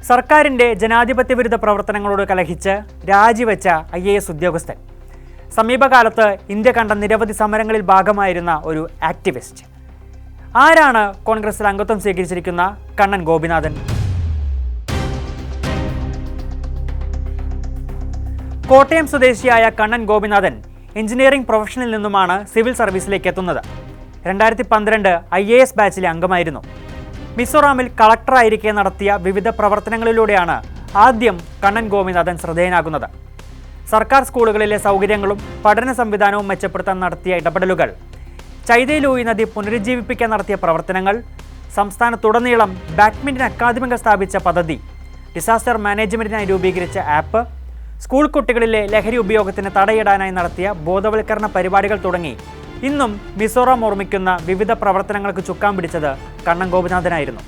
സർക്കാരിന്റെ ജനാധിപത്യ വിരുദ്ധ പ്രവർത്തനങ്ങളോട് കലഹിച്ച് രാജിവെച്ച IAS ഉദ്യോഗസ്ഥൻ. സമീപകാലത്ത് ഇന്ത്യ കണ്ട നിരവധി സമരങ്ങളിൽ ഭാഗമായിരുന്ന ഒരു ആക്ടിവിസ്റ്റ്. ആരാണ് കോൺഗ്രസിൽ അംഗത്വം സ്വീകരിച്ചിരിക്കുന്ന കണ്ണൻ ഗോപിനാഥൻ? കോട്ടയം സ്വദേശിയായ കണ്ണൻ ഗോപിനാഥൻ എഞ്ചിനീയറിംഗ് പ്രൊഫഷനിൽ നിന്നുമാണ് സിവിൽ സർവീസിലേക്ക് എത്തുന്നത്. 2012 IAS ബാച്ചിലെ അംഗമായിരുന്നു. മിസോറാമിൽ കളക്ടറായിരിക്കെ നടത്തിയ വിവിധ പ്രവർത്തനങ്ങളിലൂടെയാണ് ആദ്യം കണ്ണൻ ഗോപിനാഥൻ ശ്രദ്ധേയനാകുന്നത്. സർക്കാർ സ്കൂളുകളിലെ സൗകര്യങ്ങളും പഠന സംവിധാനവും മെച്ചപ്പെടുത്താൻ നടത്തിയ ഇടപെടലുകൾ, ചൈതേലൂയി നദി പുനരുജ്ജീവിപ്പിക്കാൻ നടത്തിയ പ്രവർത്തനങ്ങൾ, സംസ്ഥാനത്തുടനീളം ബാഡ്മിൻ്റൺ അക്കാദമികൾ സ്ഥാപിച്ച പദ്ധതി, ഡിസാസ്റ്റർ മാനേജ്മെൻറ്റിനായി രൂപീകരിച്ച ആപ്പ്, സ്കൂൾ കുട്ടികളിലെ ലഹരി ഉപയോഗത്തിന് തടയിടാനായി നടത്തിയ ബോധവൽക്കരണ പരിപാടികൾ തുടങ്ങി ഇന്നും മിസോറാം ഓർമ്മിക്കുന്ന വിവിധ പ്രവർത്തനങ്ങൾക്ക് ചുക്കാൻ പിടിച്ചത് കണ്ണൻ ഗോപിനാഥനായിരുന്നു.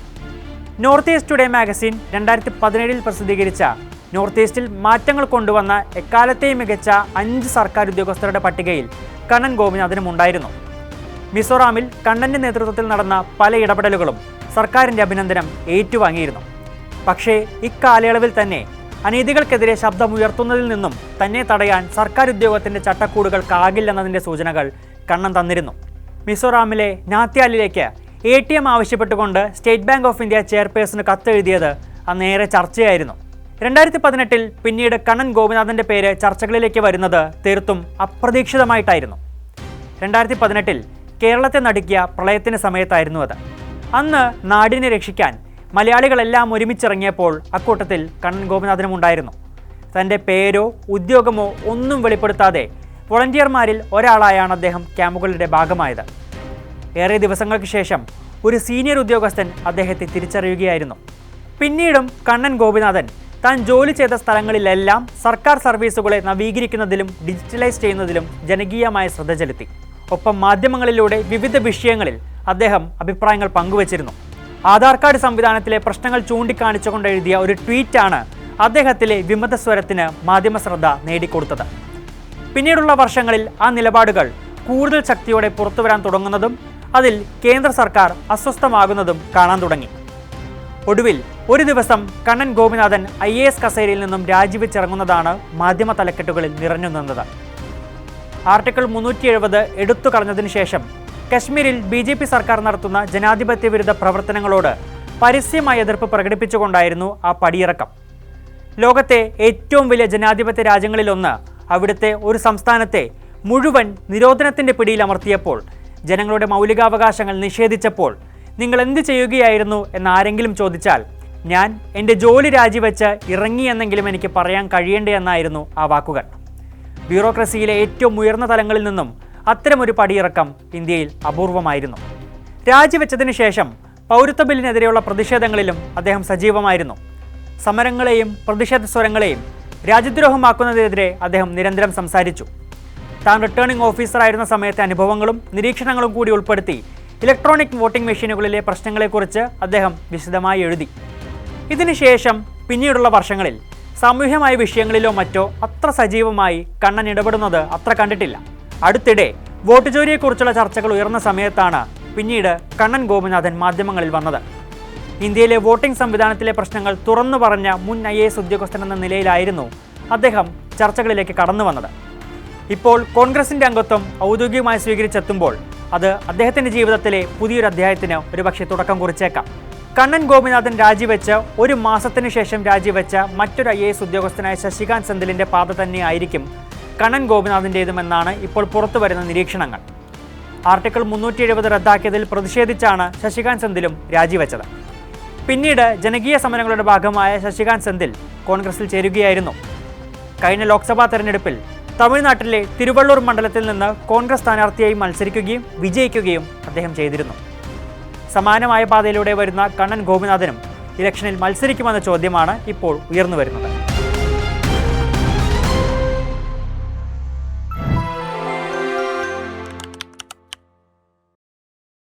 നോർത്ത് ഈസ്റ്റ് ടുഡേ മാഗസിൻ 2017 പ്രസിദ്ധീകരിച്ച നോർത്ത് ഈസ്റ്റിൽ മാറ്റങ്ങൾ കൊണ്ടുവന്ന എക്കാലത്തെയും മികച്ച 5 സർക്കാർ ഉദ്യോഗസ്ഥരുടെ പട്ടികയിൽ കണ്ണൻ ഗോപിനാഥനും ഉണ്ടായിരുന്നു. മിസോറാമിൽ കണ്ണൻ്റെ നേതൃത്വത്തിൽ നടന്ന പല ഇടപെടലുകളും സർക്കാരിൻ്റെ അഭിനന്ദനം ഏറ്റുവാങ്ങിയിരുന്നു. പക്ഷേ ഇക്കാലയളവിൽ തന്നെ അനീതികൾക്കെതിരെ ശബ്ദമുയർത്തുന്നതിൽ നിന്നും തന്നെ തടയാൻ സർക്കാർ ഉദ്യോഗത്തിൻ്റെ ചട്ടക്കൂടുകൾക്കാകില്ലെന്നതിൻ്റെ സൂചനകൾ കണ്ണൻ തന്നിരുന്നു. മിസോറാമിലെ നാത്യാലിലേക്ക് ATM ആവശ്യപ്പെട്ടുകൊണ്ട് സ്റ്റേറ്റ് ബാങ്ക് ഓഫ് ഇന്ത്യ ചെയർപേഴ്സണ് കത്തെഴുതിയത് അന്നേറെ ചർച്ചയായിരുന്നു. 2018 പിന്നീട് കണ്ണൻ ഗോപിനാഥൻ്റെ പേര് ചർച്ചകളിലേക്ക് വരുന്നത് തീർത്തും അപ്രതീക്ഷിതമായിട്ടായിരുന്നു. 2018 കേരളത്തെ നടുക്കിയ പ്രളയത്തിന് സമയത്തായിരുന്നു അത്. അന്ന് നാടിനെ രക്ഷിക്കാൻ മലയാളികളെല്ലാം ഒരുമിച്ചിറങ്ങിയപ്പോൾ അക്കൂട്ടത്തിൽ കണ്ണൻ ഗോപിനാഥനും ഉണ്ടായിരുന്നു. തൻ്റെ പേരോ ഉദ്യോഗമോ ഒന്നും വെളിപ്പെടുത്താതെ വോളണ്ടിയർമാരിൽ ഒരാളായാണ് അദ്ദേഹം ക്യാമ്പുകളുടെ ഭാഗമായത്. ഏറെ ദിവസങ്ങൾക്ക് ശേഷം ഒരു സീനിയർ ഉദ്യോഗസ്ഥൻ അദ്ദേഹത്തെ തിരിച്ചറിയുകയായിരുന്നു. പിന്നീടും കണ്ണൻ ഗോപിനാഥൻ താൻ ജോലി ചെയ്ത സ്ഥലങ്ങളിലെല്ലാം സർക്കാർ സർവീസുകളെ നവീകരിക്കുന്നതിലും ഡിജിറ്റലൈസ് ചെയ്യുന്നതിലും ജനകീയമായ ശ്രദ്ധ ചെലുത്തി. ഒപ്പം മാധ്യമങ്ങളിലൂടെ വിവിധ വിഷയങ്ങളിൽ അദ്ദേഹം അഭിപ്രായങ്ങൾ പങ്കുവച്ചിരുന്നു. ആധാർ കാർഡ് സംവിധാനത്തിലെ പ്രശ്നങ്ങൾ ചൂണ്ടിക്കാണിച്ചുകൊണ്ട് എഴുതിയ ഒരു ട്വീറ്റാണ് അദ്ദേഹത്തിലെ വിമത സ്വരത്തിന് മാധ്യമ ശ്രദ്ധ നേടിക്കൊടുത്തത്. പിന്നീടുള്ള വർഷങ്ങളിൽ ആ നിലപാടുകൾ കൂടുതൽ ശക്തിയോടെ പുറത്തുവരാൻ തുടങ്ങുന്നതും അതിൽ കേന്ദ്ര സർക്കാർ അസ്വസ്ഥമാകുന്നതും കാണാൻ തുടങ്ങി. ഒടുവിൽ ഒരു ദിവസം കണ്ണൻ ഗോപിനാഥൻ IAS കസേരയിൽ നിന്നും രാജിവെച്ചിറങ്ങുന്നതാണ് മാധ്യമ തലക്കെട്ടുകളിൽ നിറഞ്ഞു നിന്നത്. ആർട്ടിക്കിൾ 370 എടുത്തു കളഞ്ഞതിനു ശേഷം കശ്മീരിൽ BJP സർക്കാർ നടത്തുന്ന ജനാധിപത്യ വിരുദ്ധ പ്രവർത്തനങ്ങളോട് പരസ്യമായ എതിർപ്പ് പ്രകടിപ്പിച്ചുകൊണ്ടായിരുന്നു ആ പടിയിറക്കം. ലോകത്തെ ഏറ്റവും വലിയ ജനാധിപത്യ രാജ്യങ്ങളിലൊന്ന് അവിടുത്തെ ഒരു സംസ്ഥാനത്തെ മുഴുവൻ നിരോധനത്തിൻ്റെ പിടിയിലമർത്തിയപ്പോൾ, ജനങ്ങളുടെ മൗലികാവകാശങ്ങൾ നിഷേധിച്ചപ്പോൾ നിങ്ങൾ എന്ത് ചെയ്യുകയായിരുന്നു എന്ന് ആരെങ്കിലും ചോദിച്ചാൽ ഞാൻ എൻ്റെ ജോലി രാജിവെച്ച് ഇറങ്ങി എന്നെങ്കിലും എനിക്ക് പറയാൻ കഴിയേണ്ടേ എന്നായിരുന്നു ആ വാക്കുകൾ. ബ്യൂറോക്രസിയിലെ ഏറ്റവും ഉയർന്ന തലങ്ങളിൽ നിന്നും അത്തരമൊരു പടിയിറക്കം ഇന്ത്യയിൽ അപൂർവമായിരുന്നു. രാജിവെച്ചതിന് ശേഷം പൗരത്വ ബില്ലിനെതിരെയുള്ള പ്രതിഷേധങ്ങളിലും അദ്ദേഹം സജീവമായിരുന്നു. സമരങ്ങളെയും പ്രതിഷേധ സ്വരങ്ങളെയും രാജ്യദ്രോഹമാക്കുന്നതിനെതിരെ അദ്ദേഹം നിരന്തരം സംസാരിച്ചു. താൻ റിട്ടേണിംഗ് ഓഫീസറായിരുന്ന സമയത്തെ അനുഭവങ്ങളും നിരീക്ഷണങ്ങളും കൂടി ഉൾപ്പെടുത്തി ഇലക്ട്രോണിക് വോട്ടിംഗ് മെഷീനുകളിലെ പ്രശ്നങ്ങളെക്കുറിച്ച് അദ്ദേഹം വിശദമായി എഴുതി. ഇതിനുശേഷം പിന്നീടുള്ള വർഷങ്ങളിൽ സാമൂഹ്യമായ വിഷയങ്ങളിലോ മറ്റോ അത്ര സജീവമായി കണ്ണൻ ഇടപെടുന്നത് അത്ര കണ്ടിട്ടില്ല. അടുത്തിടെ വോട്ട് ചോരിയെക്കുറിച്ചുള്ള ചർച്ചകൾ ഉയർന്ന സമയത്താണ് പിന്നീട് കണ്ണൻ ഗോപിനാഥൻ മാധ്യമങ്ങളിൽ വന്നത്. ഇന്ത്യയിലെ വോട്ടിംഗ് സംവിധാനത്തിലെ പ്രശ്നങ്ങൾ തുറന്നു പറഞ്ഞ മുൻ IAS ഉദ്യോഗസ്ഥൻ എന്ന നിലയിലായിരുന്നു അദ്ദേഹം ചർച്ചകളിലേക്ക് കടന്നു വന്നത്. ഇപ്പോൾ കോൺഗ്രസിൻ്റെ അംഗത്വം ഔദ്യോഗികമായി സ്വീകരിച്ചെത്തുമ്പോൾ അത് അദ്ദേഹത്തിൻ്റെ ജീവിതത്തിലെ പുതിയൊരു അധ്യായത്തിന് ഒരുപക്ഷെ തുടക്കം കുറിച്ചേക്കാം. കണ്ണൻ ഗോപിനാഥൻ രാജിവെച്ച് ഒരു മാസത്തിന് ശേഷം രാജിവെച്ച മറ്റൊരു IAS ഉദ്യോഗസ്ഥനായ ശശികാന്ത് സെന്തിലിൻ്റെ പാത തന്നെയായിരിക്കും കണ്ണൻ ഗോപിനാഥിൻ്റേതുമെന്നാണ് ഇപ്പോൾ പുറത്തു വരുന്ന നിരീക്ഷണങ്ങൾ. ആർട്ടിക്കിൾ 370 റദ്ദാക്കിയതിൽ പ്രതിഷേധിച്ചാണ് ശശികാന്ത് സെന്തിലും രാജിവെച്ചത്. പിന്നീട് ജനകീയ സമരങ്ങളുടെ ഭാഗമായ ശശികാന്ത് സെന്തിൽ കോൺഗ്രസിൽ ചേരുകയായിരുന്നു. കഴിഞ്ഞ ലോക്സഭാ തെരഞ്ഞെടുപ്പിൽ തമിഴ്നാട്ടിലെ തിരുവള്ളൂർ മണ്ഡലത്തിൽ നിന്ന് കോൺഗ്രസ് സ്ഥാനാർത്ഥിയായി മത്സരിക്കുകയും വിജയിക്കുകയും അദ്ദേഹം ചെയ്തിരുന്നു. സമാനമായ പാതയിലൂടെ വരുന്ന കണ്ണൻ ഗോപിനാഥനും ഇലക്ഷനിൽ മത്സരിക്കുമെന്ന ചോദ്യമാണ് ഇപ്പോൾ ഉയർന്നു വരുന്നത്.